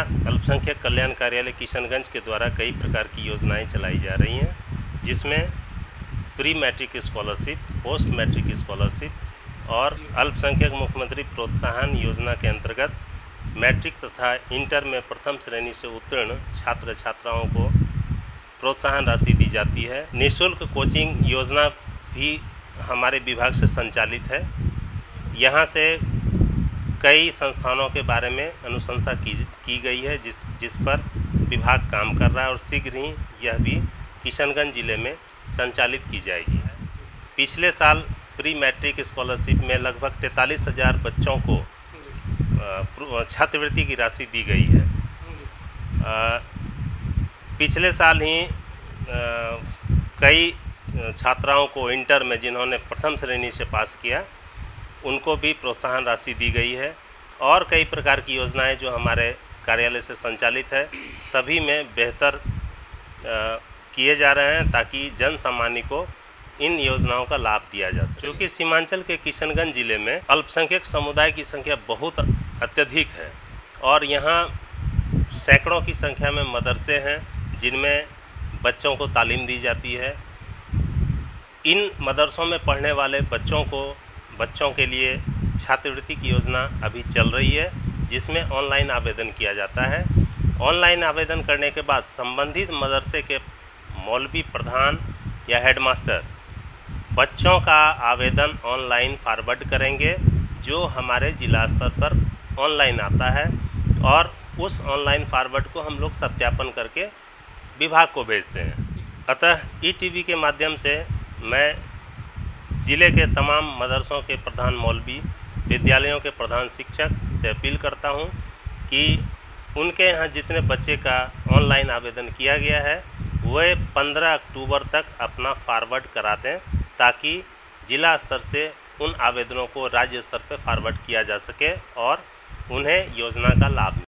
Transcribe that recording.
अल्पसंख्यक कल्याण कार्यालय किशनगंज के द्वारा कई प्रकार की योजनाएं चलाई जा रही हैं, जिसमें pre matric scholarship, post matric scholarship और अल्पसंख्यक मुख्यमंत्री प्रोत्साहन योजना के अंतर्गत मैट्रिक तथा इंटर में प्रथम श्रेणी से उत्तीर्ण छात्र छात्राओं को प्रोत्साहन राशि दी जाती है। निःशुल्क कोचिंग योजना भी हमारे विभाग से संचालित है। यहाँ से कई संस्थानों के बारे में अनुशंसा की गई है, जिस पर विभाग काम कर रहा है और शीघ्र ही यह भी किशनगंज ज़िले में संचालित की जाएगी। पिछले साल प्री मैट्रिक स्कॉलरशिप में लगभग 43,000 बच्चों को छात्रवृत्ति की राशि दी गई है। पिछले साल ही कई छात्राओं को इंटर में जिन्होंने प्रथम श्रेणी से पास किया, उनको भी प्रोत्साहन राशि दी गई है और कई प्रकार की योजनाएं जो हमारे कार्यालय से संचालित है, सभी में बेहतर किए जा रहे हैं ताकि जन सामान्य को इन योजनाओं का लाभ दिया जा सके। क्योंकि सीमांचल के किशनगंज ज़िले में अल्पसंख्यक समुदाय की संख्या बहुत अत्यधिक है और यहाँ सैकड़ों की संख्या में मदरसे हैं जिनमें बच्चों को तालीम दी जाती है। इन मदरसों में पढ़ने वाले बच्चों के लिए छात्रवृत्ति की योजना अभी चल रही है, जिसमें ऑनलाइन आवेदन किया जाता है। ऑनलाइन आवेदन करने के बाद संबंधित मदरसे के मौलवी प्रधान या हेडमास्टर बच्चों का आवेदन ऑनलाइन फॉरवर्ड करेंगे, जो हमारे जिला स्तर पर ऑनलाइन आता है और उस ऑनलाइन फॉरवर्ड को हम लोग सत्यापन करके विभाग को भेजते हैं। अतः ईटीवी के माध्यम से मैं ज़िले के तमाम मदरसों के प्रधान मौलवी, विद्यालयों के प्रधान शिक्षक से अपील करता हूं कि उनके यहाँ जितने बच्चे का ऑनलाइन आवेदन किया गया है वह 15 अक्टूबर तक अपना फॉरवर्ड करा दें, ताकि जिला स्तर से उन आवेदनों को राज्य स्तर पर फॉरवर्ड किया जा सके और उन्हें योजना का लाभ मिले।